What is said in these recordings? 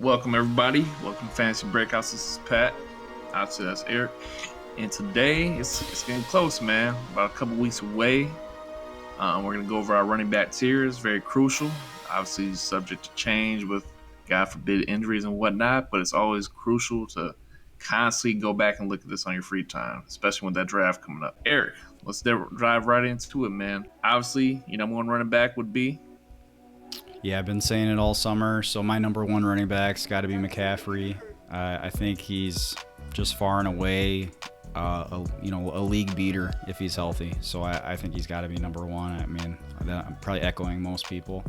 Welcome everybody. Welcome to Fantasy Breakouts. This is Pat. Obviously that's Eric. And today it's getting close, man. About a couple weeks away. We're gonna go over our running back tiers. Very crucial. Obviously subject to change with God forbid injuries and whatnot, but it's always crucial to constantly go back and look at this on your free time, especially with that draft coming up. Eric, let's dive right into it, man. Obviously, your number one running back would be. Yeah, I've been saying it all summer. So my number one running back's got to be McCaffrey. I think he's just far and away, a league beater if he's healthy. So I think he's got to be number one. I mean, I'm probably echoing most people.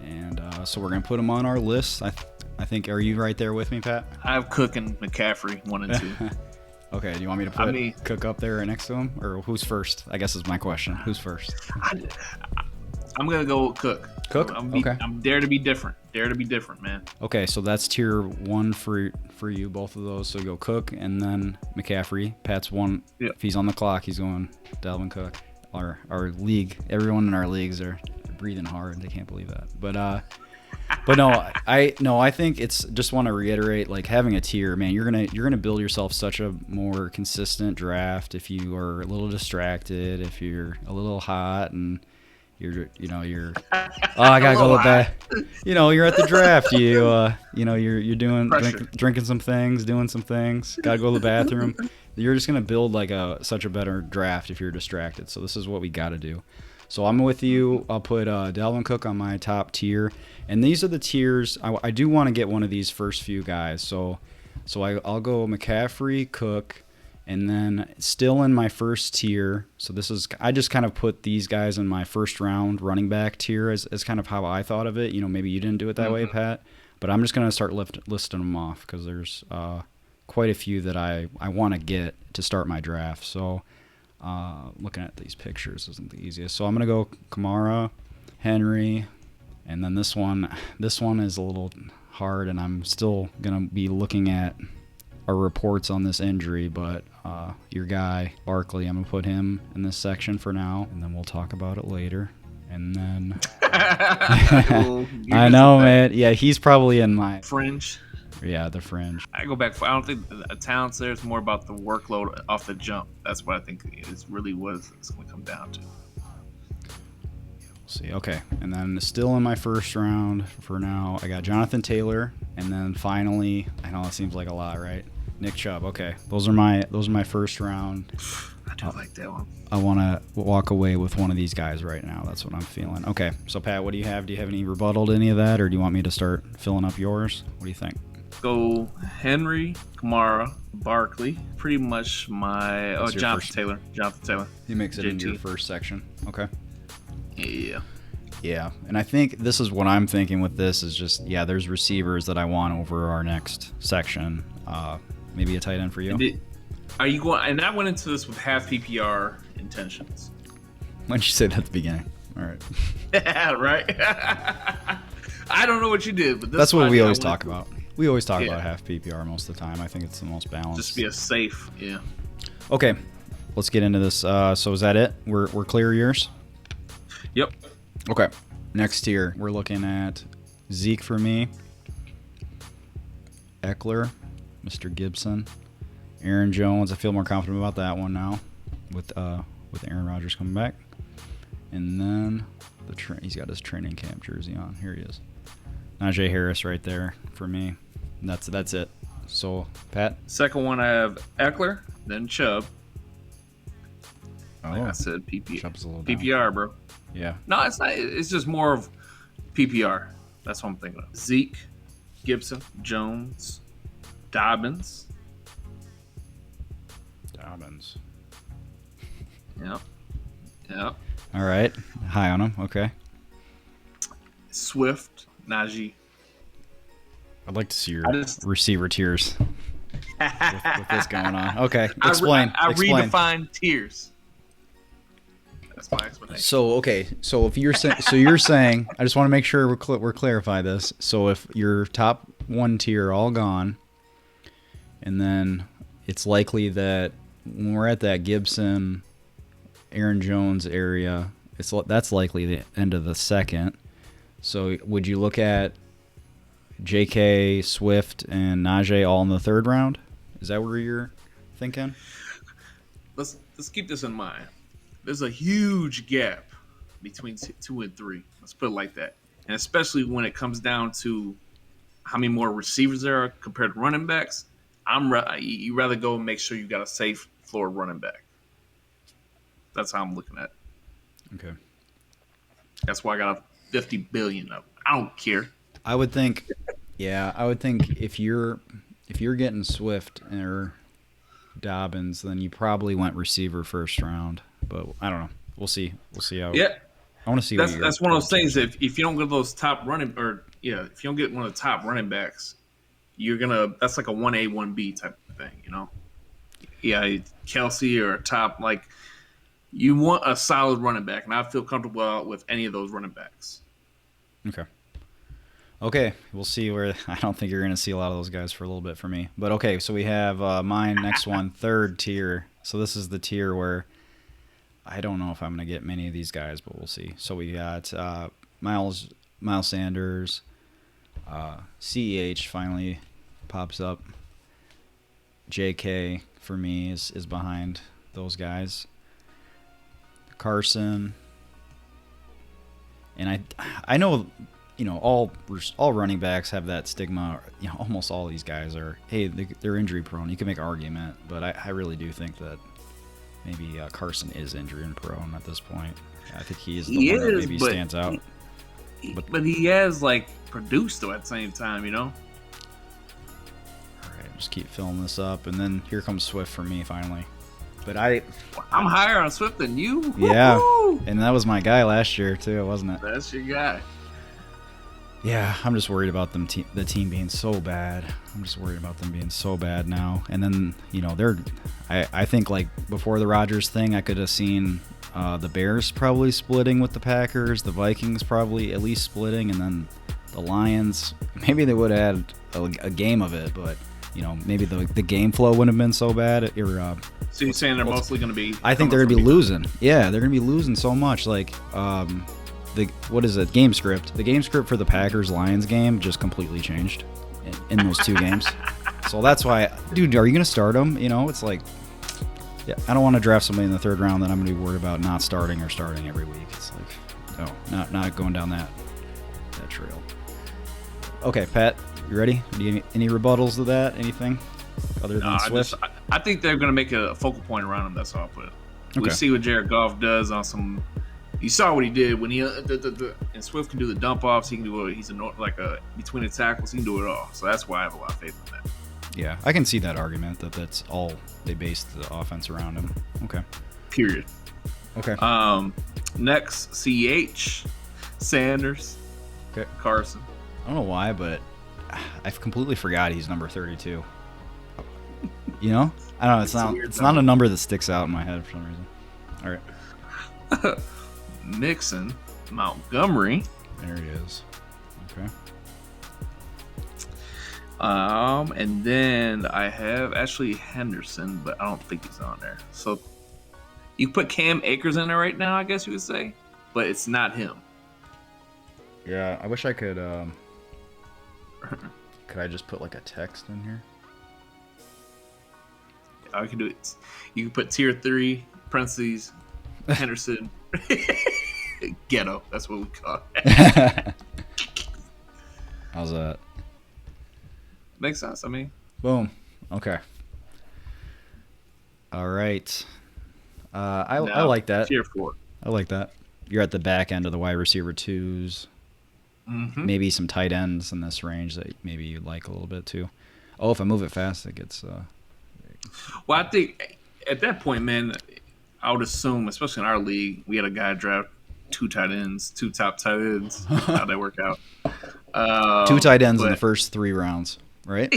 And so we're gonna put him on our list. I think. Are you right there with me, Pat? I have Cook and McCaffrey 1 and 2. Okay. Do you want me to put Cook up there next to him, or who's first? I guess is my question. Who's first? I'm gonna go with Cook. Okay. I'm dare to be different. Dare to be different, man. Okay, so that's tier one for you, both of those. So you go Cook and then McCaffrey. Pat's one. Yep. If he's on the clock, he's going Dalvin Cook. Our league, everyone in our leagues are breathing hard. They can't believe that. But I think it's just want to reiterate, like, having a tier, man. You're gonna build yourself such a more consistent draft if you are a little distracted, if you're a little hot and. I gotta go with that. You're at the draft. You're doing drinking some things, doing some things. Gotta go to the bathroom. You're just gonna build like such a better draft if you're distracted. So this is what we gotta do. So I'm with you. I'll put Dalvin Cook on my top tier, and these are the tiers. I do want to get one of these first few guys. So I'll go McCaffrey, Cook. And then still in my first tier, so I just kind of put these guys in my first round running back tier as kind of how I thought of it. Maybe you didn't do it that way, Pat, but I'm just going to start listing them off because there's quite a few that I want to get to start my draft. So looking at these pictures isn't the easiest. So I'm going to go Kamara, Henry, and then this one is a little hard, and I'm still going to be looking at our reports on this injury, but your guy Barkley, I'm gonna put him in this section for now, and then we'll talk about it later. And then I know, man. Yeah, he's probably in my fringe. Yeah, the fringe. I go back. I don't think a talent there is more about the workload off the jump. That's what I think is really what it's going to come down to. See, okay, and then still in my first round for now, I got Jonathan Taylor, and then finally, I know it seems like a lot, right? Nick Chubb. Okay, those are my first round. I do like that one. I want to walk away with one of these guys right now. That's what I'm feeling. Okay, so Pat, what do you have? Do you have any rebuttal to any of that, or do you want me to start filling up yours? What do you think? Go Henry, Kamara, Barkley. Pretty much my Jonathan Taylor. He makes it into your first section. Okay. Yeah, and I think this is what I'm thinking with this is just, there's receivers that I want over our next section. Maybe a tight end for you. Are you going? And I went into this with half PPR intentions. Why didn't you say that at the beginning? All right. Yeah, right. I don't know what you did, but that's what we always talk about. We always talk about half PPR most of the time. I think it's the most balanced. Just be a safe, yeah. Okay, let's get into this. So is that it? We're clear yours? Yep. Okay. Next tier, we're looking at Zeke for me, Eckler, Mr. Gibson, Aaron Jones. I feel more confident about that one now with Aaron Rodgers coming back. And then he's got his training camp jersey on. Here he is. Najee Harris right there for me. That's it. So, Pat? Second one, I have Eckler, then Chubb. Like I said, Chubb's a little PPR, down. bro. Yeah. No, it's not. It's just more of PPR. That's what I'm thinking of. Zeke, Gibson, Jones, Dobbins. Yep. All right. High on him. Okay. Swift, Najee. I'd like to see your receiver tiers with this going on. Okay. Explain. I redefine tiers. That's my explanation. So if you're saying, I just want to make sure we're clarify this. So if your top one tier are all gone, and then it's likely that when we're at that Gibson, Aaron Jones area, that's likely the end of the second. So would you look at J.K., Swift, and Najee all in the third round. Is that where you're thinking? Let's keep this in mind. There's a huge gap between 2 and 3. Let's put it like that. And especially when it comes down to how many more receivers there are compared to running backs, you rather go and make sure you got a safe floor running back. That's how I'm looking at it. Okay. That's why I got a $50 billion of. I don't care. I would think if you're getting Swift or Dobbins, then you probably went receiver first round. But I don't know. We'll see. We'll see how. Yeah. I want to see. That's one of those things. If you don't get those top running, if you don't get one of the top running backs, that's like a 1A 1B type of thing, you know. Yeah, Kelsey or top, like you want a solid running back, and I feel comfortable with any of those running backs. Okay, we'll see where. I don't think you're going to see a lot of those guys for a little bit for me. But okay, so we have mine next one, third tier. So this is the tier where I don't know if I'm going to get many of these guys, but we'll see. So we got Miles Sanders, CEH finally pops up. JK for me is behind those guys. Carson, and I know, you know, all running backs have that stigma. You know, almost all these guys are, hey, they're injury prone. You can make an argument, but I really do think that maybe Carson is injury prone at this point. I think he is the one that maybe stands out. But he has like produced though at the same time, you know. All right, just keep filling this up, and then here comes Swift for me finally. But I'm higher on Swift than you. Yeah, Woo-hoo! And that was my guy last year too, wasn't it? That's your guy. Yeah, I'm just worried about the team being so bad. I'm just worried about them being so bad now. And then, you know, I think like before the Rodgers thing, I could have seen the Bears probably splitting with the Packers, the Vikings probably at least splitting, and then the Lions. Maybe they would have had a game of it, but you know, maybe the game flow wouldn't have been so bad. So you're saying they're mostly going to be? I think they're going to be losing. Yeah, they're going to be losing so much. Like, what is it? Game script. The game script for the Packers-Lions game just completely changed in those two games. So that's why, dude, are you going to start them? You know, it's like, yeah, I don't want to draft somebody in the third round that I'm going to be worried about not starting or starting every week. It's like, no, not going down that trail. Okay, Pat, you ready? Do you any rebuttals to that? Anything other than Swift? I think they're going to make a focal point around him. That's all I'll put it. Okay. We see what Jared Goff does on some. You saw what he did when he and Swift can do the dump offs. He can do it. He's between the tackles. He can do it all. So that's why I have a lot of faith in that. Yeah, I can see that argument that's all they based the offense around him. Okay. Period. Okay. Next, CH, Sanders, okay. Carson. I don't know why, but I've completely forgot he's number 32. You know? I don't know. It's not a number that sticks out in my head for some reason. All right. Mixon, Montgomery. There he is. Okay. And then I have actually Henderson, but I don't think he's on there. So you put Cam Akers in there right now, I guess you would say, but it's not him. Yeah, I wish I could. Could I just put like a text in here? I can do it. You can put tier 3 parentheses Henderson. Ghetto. That's what we call it. How's that? Makes sense. I mean, boom. Okay. All right. I like that. Tier 4. I like that. You're at the back end of the wide receiver 2s. Mm-hmm. Maybe some tight ends in this range that maybe you like a little bit too. Oh, if I move it fast, it gets. Well, I think at that point, man, I would assume, especially in our league, we had a guy draft 2 tight ends, 2 top tight ends. How'd that work out? 2 tight ends in the first 3 rounds, right?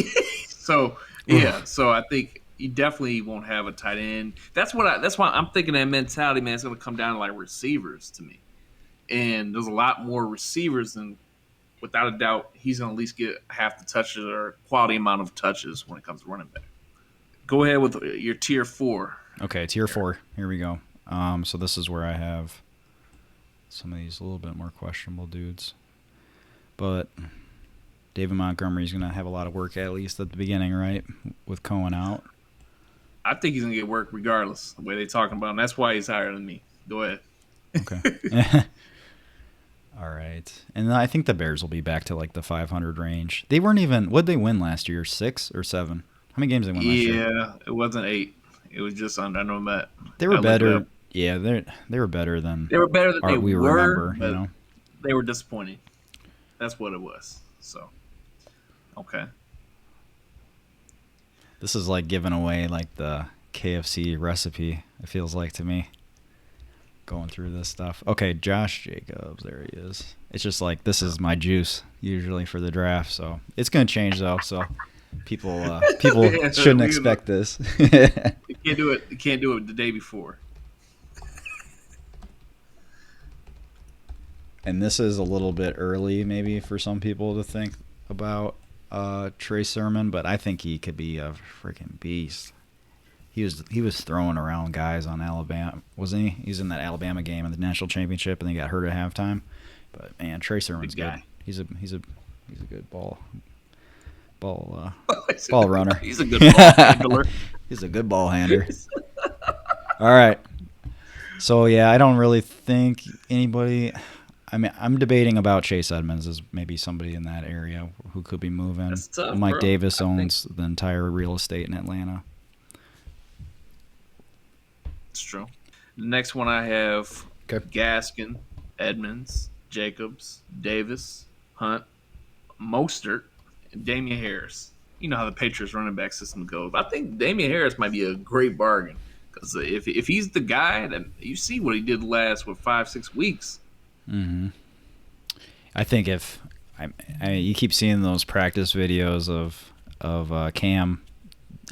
So yeah, so I think you definitely won't have a tight end. That's why I'm thinking that mentality, man. It's going to come down to like receivers to me, and there's a lot more receivers, and without a doubt, he's going to at least get half the touches or quality amount of touches when it comes to running back. Go ahead with your tier 4. Okay, tier 4. Here we go. So this is where I have some of these a little bit more questionable dudes. But David Montgomery's going to have a lot of work at least at the beginning, right? With Cohen out. I think he's gonna get work regardless. The way they talking about him, that's why he's higher than me. Go ahead. Okay. All right, and I think the Bears will be back to like the 500 range. They weren't even. What'd they win last year? 6 or 7? How many games they won last year? Yeah, it wasn't 8. It was just under. I know that. They were better. Yeah, they were better than. They were better than they we were. Remember, but you know, they were disappointing. That's what it was. So, okay. This is like giving away like the KFC recipe. It feels like to me. Going through this stuff. Okay, Josh Jacobs, there he is. It's just like this is my juice usually for the draft, so it's gonna change though. So people shouldn't expect this. You can't do it. You can't do it the day before. And this is a little bit early, maybe for some people to think about Trey Sermon, but I think he could be a freaking beast. He was throwing around guys on Alabama, wasn't he? He was in that Alabama game in the national championship, and he got hurt at halftime. But man, Trey Sermon's good. He's a good ball runner. He's a good ball handler. He's a good ball handler. All right. So yeah, I don't really think anybody. I mean, I'm debating about Chase Edmonds as maybe somebody in that area who could be moving. That's tough, Mike bro. Davis owns the entire real estate in Atlanta. It's true. The next one I have Gaskin, Edmonds, Jacobs, Davis, Hunt, Mostert, and Damian Harris. You know how the Patriots running back system goes. I think Damian Harris might be a great bargain because if he's the guy, that you see what he did last 5-6 weeks. Mm-hmm. I think if you keep seeing those practice videos of Cam,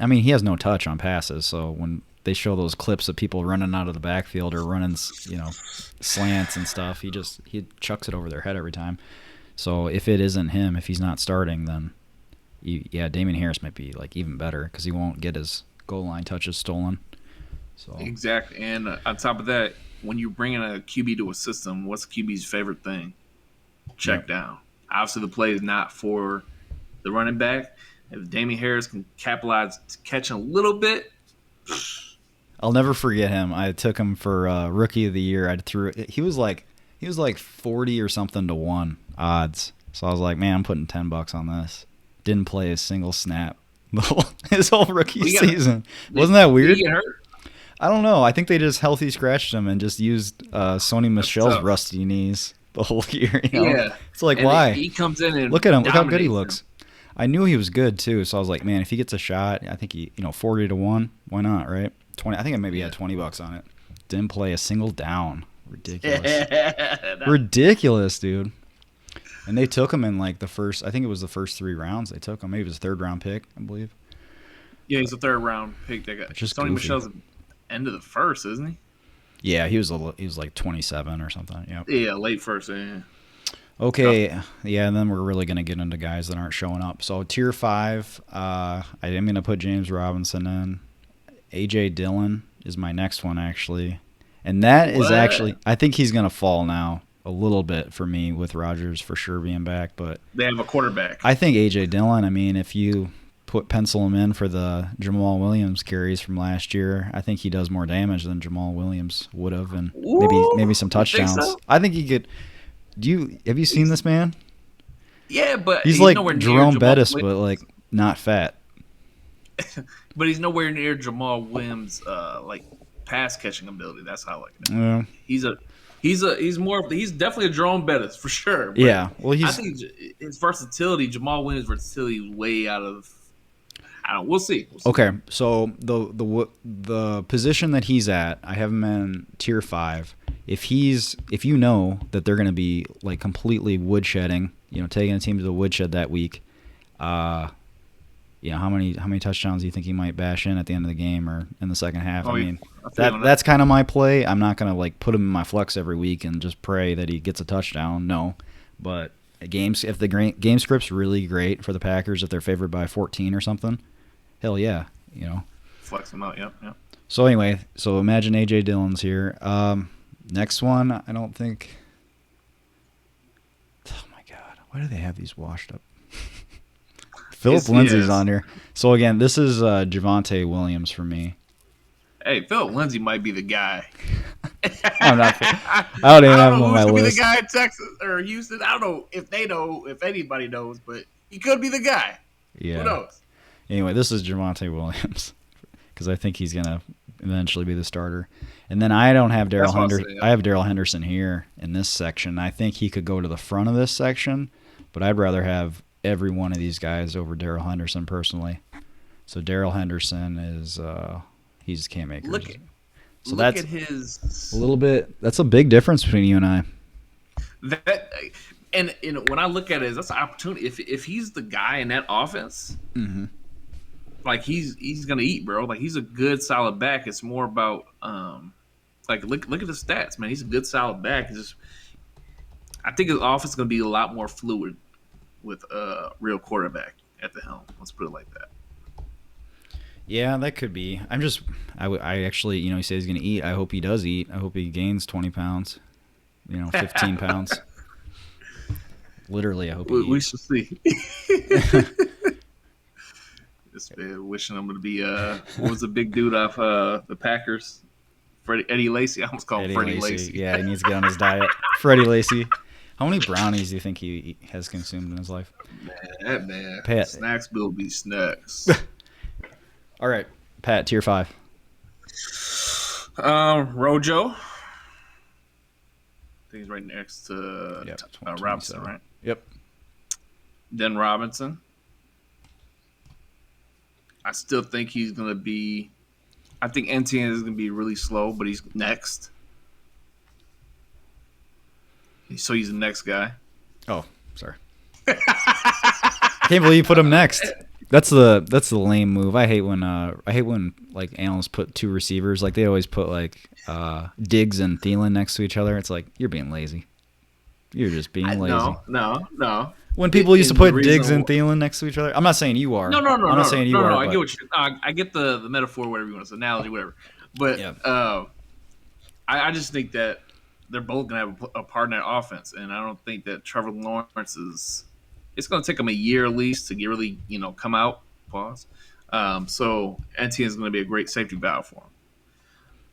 I mean he has no touch on passes, so when they show those clips of people running out of the backfield or running, slants and stuff, he chucks it over their head every time. So if it isn't him, if he's not starting, then Damian Harris might be like even better because he won't get his goal line touches stolen. So exactly, and on top of that, when you bring in a QB to a system, what's the QB's favorite thing? Check down. Obviously, the play is not for the running back. If Damian Harris can capitalize catching a little bit. I'll never forget him. I took him for rookie of the year. He was like 40 or something to 1 odds. So I was like, man, I'm putting $10 on this. Didn't play a single snap his whole rookie season. Wasn't that weird? Did he get hurt? I don't know. I think they just healthy scratched him and just used Sony Michel's rusty knees the whole year. Yeah. It's like, and why? He comes in and look at him. Look how good he looks. I knew he was good too, so I was like, man, if he gets a shot, I think 40 to 1, why not, right? 20. I think I maybe had $20 on it. Didn't play a single down. Ridiculous. Ridiculous, dude. And they took him in like the first. I think it was the first 3 rounds. They took him. Maybe it was a 3rd round pick, I believe. Yeah, he's a 3rd round pick. They got just Sony Michel's end of the first, isn't he? Yeah, he was like 27 or something. Yep. Yeah, late first. Yeah. Okay, yeah, and then we're really going to get into guys that aren't showing up. So tier 5, I am going to put James Robinson in. A.J. Dillon is my next one, actually. And that is actually, I think he's going to fall now a little bit for me with Rodgers for sure being back. But they have a quarterback. I think A.J. Dillon, I mean, if you pencil him in for the Jamal Williams carries from last year, I think he does more damage than Jamal Williams would have, and maybe some touchdowns. So? I think he could. Have you seen this man? Yeah, but he's like Jerome Bettis, but like not fat. But he's nowhere near Jamal Williams' like pass catching ability. That's how I like it. Yeah. He's definitely a Jerome Bettis for sure. But yeah. Well, I think his versatility, Jamal Williams' versatility, is way out of. We'll see. Okay, so the position that he's at, I have him in tier 5. If you know that they're going to be like completely woodshedding, taking a team to the woodshed that week, how many touchdowns do you think he might bash in at the end of the game or in the second half? That's kind of my play. I'm not going to like put him in my flex every week and just pray that he gets a touchdown. No, but if the game script's really great for the Packers, if they're favored by 14 or something, hell yeah, flex them out. Yep. So anyway, imagine A.J. Dillon's here. Next one, I don't think. Oh my God, why do they have these washed up? Philip Lindsay's on here. So again, this is Javonte Williams for me. Hey, Philip Lindsay might be the guy. I'm not. I don't even have him on my list. Be the guy in Texas or Houston. I don't know if they know, if anybody knows, but he could be the guy. Yeah. Who knows? Anyway, this is Javonte Williams because I think he's gonna eventually be the starter. And then I don't have Darrell Henderson. I have Darrell Henderson here in this section. I think he could go to the front of this section, but I'd rather have every one of these guys over Darrell Henderson personally. So Darrell Henderson is he's Cam Akers. Look at his a little bit. That's a big difference between you and I. That and when I look at it, that's an opportunity. If he's the guy in that offense, like he's gonna eat, bro. Like he's a good solid back. It's more about like look at the stats, man. He's a good solid back. I think his offense is gonna be a lot more fluid with a real quarterback at the helm. Let's put it like that. Yeah, that could be. I actually, he says he's going to eat. I hope he does eat. I hope he gains 20 pounds, 15 pounds. Literally, I hope he eats. We shall see. This man wishing I'm going to be, what was the big dude off the Packers? Eddie Lacy. I almost called him Freddie Lacy. Yeah, he needs to get on his diet. Freddie Lacy. How many brownies do you think he has consumed in his life? Man, that man. Pat. Snacks will be snacks. All right, Pat, tier 5. Rojo. I think he's right next to Robinson, right? Yep. Then Robinson. I still think he's going to be – I think NTN is going to be really slow, but he's next. So he's the next guy. Oh, sorry. I can't believe you put him next. That's the lame move. I hate when like analysts put two receivers. Like they always put like Diggs and Thielen next to each other. It's like you're being lazy. You're just being lazy. No. When people used to put Diggs and Thielen next to each other, I'm not saying you are. No. I'm not saying you are. No, I get what I get the metaphor, whatever you want to say, analogy, whatever. But yeah. I just think that they're both gonna have a part in that offense, and I don't think that Trevor Lawrence is. It's going to take him a year at least to get really, come out. Pause. So NTN is going to be a great safety valve for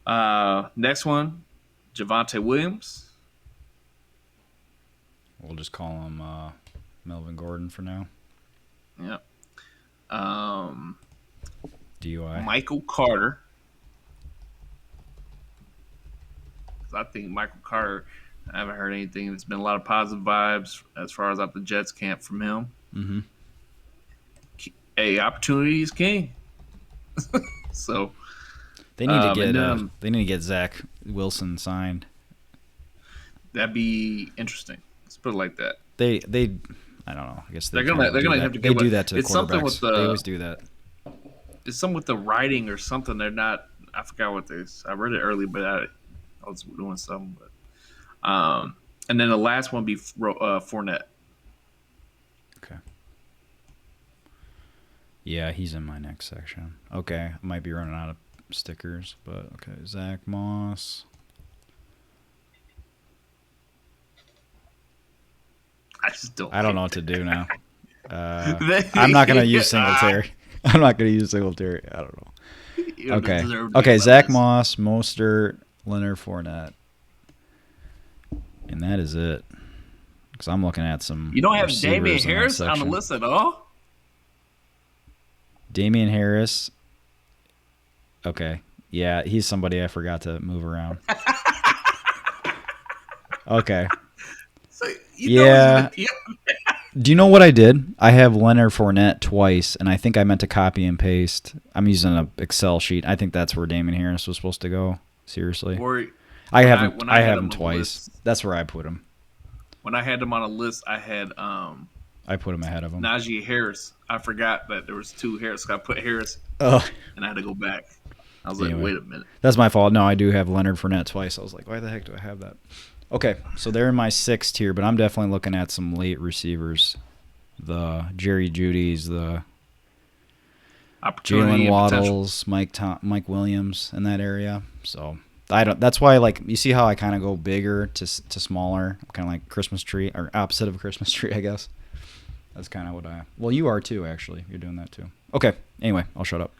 him. Next one, Javonte Williams. We'll just call him Melvin Gordon for now. Yep. DUI. Michael Carter. I think Michael Carter. I haven't heard anything. There's been a lot of positive vibes as far as out the Jets camp from him. Mm-hmm. Hey, opportunity is king. So they need to get Zach Wilson signed. That'd be interesting. Let's put it like that. They I don't know. I guess they're gonna have to do that to the quarterbacks. They always do that. It's something with the writing or something. They're not. I forgot what this. I read it early, but I was doing something. But and then the last one be Fournette. Okay. Yeah, he's in my next section. Okay, I might be running out of stickers, but okay. Zach Moss. I don't know what to do now. I'm not gonna use Singletary. I don't know. Okay. Zach Moss, Mostert, Leonard Fournette. And that is it. Because I'm looking at some. You don't have Damian Harris on the list at all? Damian Harris. Okay. Yeah, he's somebody I forgot to move around. Okay. So Do you know what I did? I have Leonard Fournette twice, and I think I meant to copy and paste. I'm using an Excel sheet. I think that's where Damian Harris was supposed to go. Seriously. I have him twice. That's where I put him. When I had him on a list, I had I put him ahead of him. Najee Harris. I forgot that there was two Harris. So I put Harris, and I had to go back. I was like, wait a minute. That's my fault. No, I do have Leonard Fournette twice. I was like, why the heck do I have that? Okay, so they're in my 6th tier, but I'm definitely looking at some late receivers. The Jerry Jeudy's, the Jalen Waddles, Mike Williams in that area. So that's why, like, you see how I kind of go bigger to smaller, kind of like Christmas tree, or opposite of a Christmas tree, I guess. That's kind of what I. Well, you are too. Actually, you're doing that too. Okay. Anyway, I'll shut up.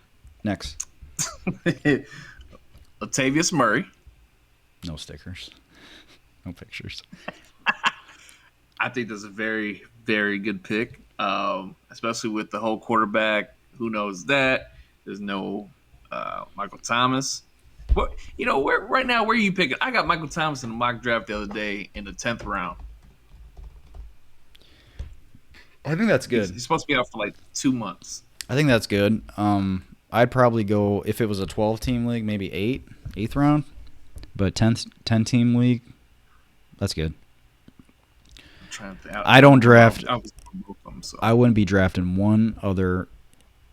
Next. Latavius Murray. No stickers. No pictures. I think that's a very, very good pick, especially with the whole quarterback. Who knows that? There's no Michael Thomas. But, right now, where are you picking? I got Michael Thomas in the mock draft the other day in the 10th round. I think that's good. He's supposed to be out for like 2 months. I think that's good. I'd probably go, if it was a 12-team league, maybe 8th round. But 10-team league, that's good. I don't draft. I wouldn't be drafting one other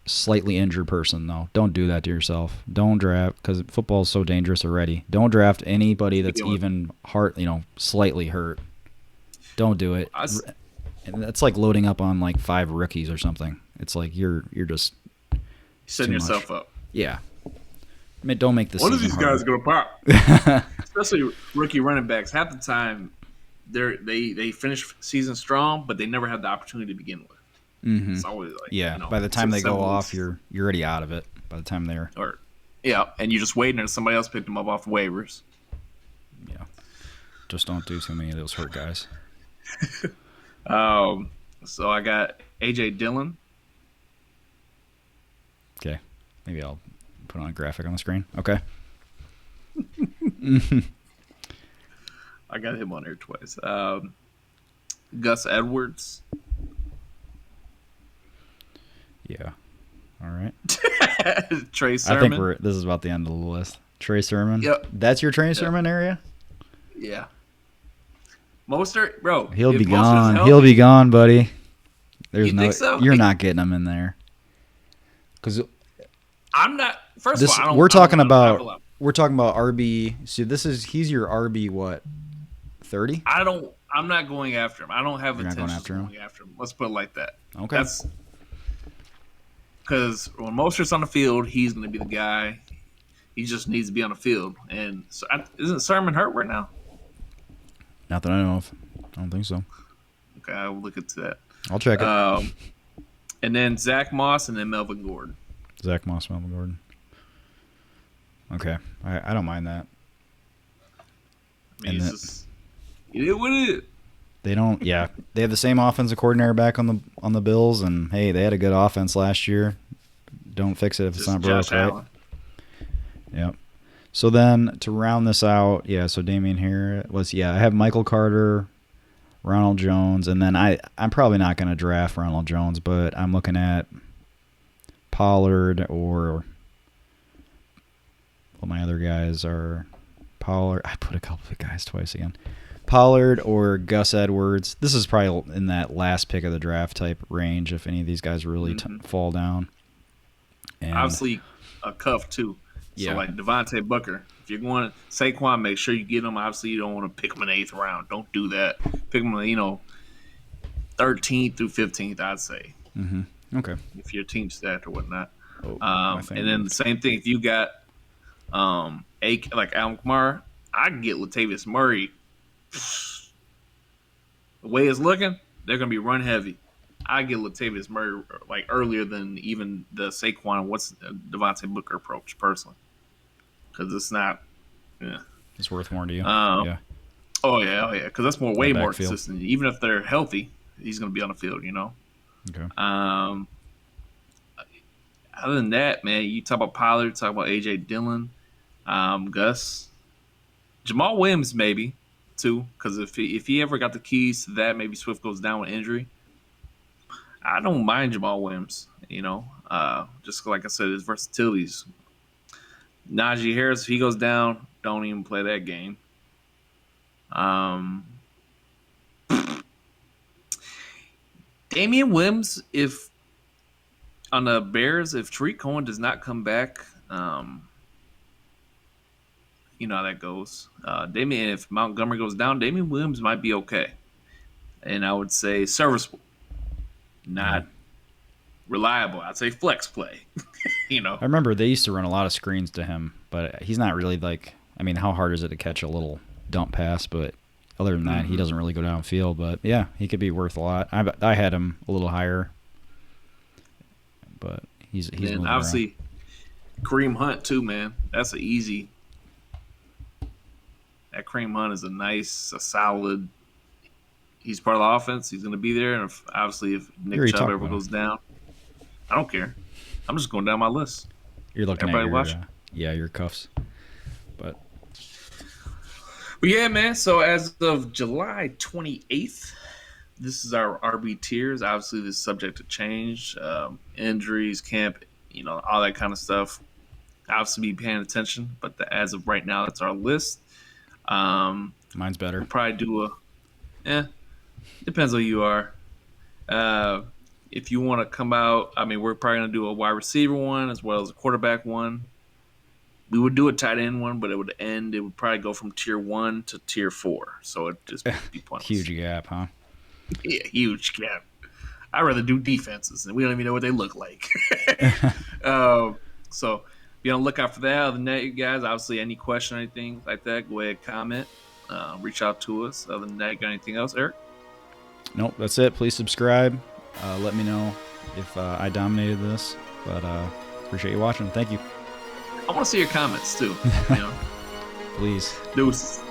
slightly injured person, though. Don't do that to yourself. Don't draft, because football is so dangerous already. Don't draft anybody that's even slightly hurt. Don't do it. And that's like loading up on like 5 rookies or something. It's like you're just setting yourself up. Yeah. Don't make this. One of these guys gonna pop, especially rookie running backs. Half the time, they finish season strong, but they never have the opportunity to begin with. Mm-hmm. It's always like by the time they go off, you're already out of it. By the time they're and you're just waiting until somebody else picked them up off waivers. Yeah, just don't do too many of those hurt guys. So I got AJ Dillon. Okay, maybe I'll put on a graphic on the screen. Okay. I got him on here twice. Gus Edwards. Yeah. All right. Trey Sermon. I think this is about the end of the list. Trey Sermon. Yep. That's your Trey Sermon area? Yeah. Mostert, bro. He'll be gone. He'll be gone, buddy. You think so? You're not getting him in there. Because I'm not. First of all, we're talking about RB. See, he's your RB what? 30? I'm not going after him. I don't have intentions of going after him. Let's put it like that. Okay. That's because when Mostert's on the field, he's going to be the guy. He just needs to be on the field. And so, isn't Sermon hurt right now? Not that I know of. I don't think so. Okay, I'll look into that. I'll check it. And then Zach Moss and then Melvin Gordon. Zach Moss, Melvin Gordon. Okay, I don't mind that. I mean, what is it? They don't. Yeah, they have the same offensive coordinator back on the Bills, and hey, they had a good offense last year. Don't fix it if it's not broke, right? Yep. So then to round this out, so Damian here I have Michael Carter, Ronald Jones, and then I'm probably not going to draft Ronald Jones, but I'm looking at Pollard or my other guys are Pollard. I put a couple of guys twice again. Pollard or Gus Edwards. This is probably in that last pick of the draft type range if any of these guys really fall down. And obviously a cuff too. So like Devontae Booker, if you're going Saquon, make sure you get him. Obviously, you don't want to pick him in the 8th round. Don't do that. Pick him, 13th through 15th, I'd say. Mm-hmm. Okay. If your team's stacked or whatnot. And then the same thing if you got like Alvin Kamara, I can get Latavius Murray. The way it's looking, they're going to be run heavy. I get Latavius Murray like earlier than even the Saquon Devontae Booker approach personally. Because it's not, it's worth more to you. Yeah. Oh yeah. Because that's way more consistent. Even if they're healthy, he's going to be on the field. Okay. Other than that, man, you talk about Pollard, talk about AJ Dillon, Gus, Jamal Williams maybe too. Because if he ever got the keys to that, maybe Swift goes down with injury. I don't mind Jamal Williams. Just like I said, his versatilities. Najee Harris, if he goes down, don't even play that game. Damian Williams, if on the Bears, if Tariq Cohen does not come back, you know how that goes. If Montgomery goes down, Damian Williams might be okay. And I would say serviceable. Not reliable. I'd say flex play. I remember they used to run a lot of screens to him, but he's not really how hard is it to catch a little dump pass? But Other than that, he doesn't really go downfield. But yeah, he could be worth a lot. I had him a little higher, but he's and obviously Kareem Hunt too, man. That's an easy. That Kareem Hunt is a solid. He's part of the offense. He's going to be there, and if Nick Chubb ever goes down, I don't care. I'm just going down my list. You're looking Everybody at your cuffs, but yeah, man. So as of July 28th, this is our RB tiers. Obviously, this is subject to change, injuries, camp, all that kind of stuff. Obviously, be paying attention. But as of right now, that's our list. Mine's better. We'll probably do depends on who you are. If you want to come out, we're probably going to do a wide receiver one as well as a quarterback one. We would do a tight end one, but it would probably go from tier 1 to tier 4. So it'd just be pointless. Huge gap, huh? Yeah, huge gap. I'd rather do defenses, and we don't even know what they look like. So be on the lookout for that. Other than that, you guys, obviously, any question or anything like that, go ahead, comment. Reach out to us. Other than that, got anything else, Eric? Nope, that's it. Please subscribe. Let me know if I dominated this, but appreciate you watching. Thank you. I want to see your comments too. Please. Deuces.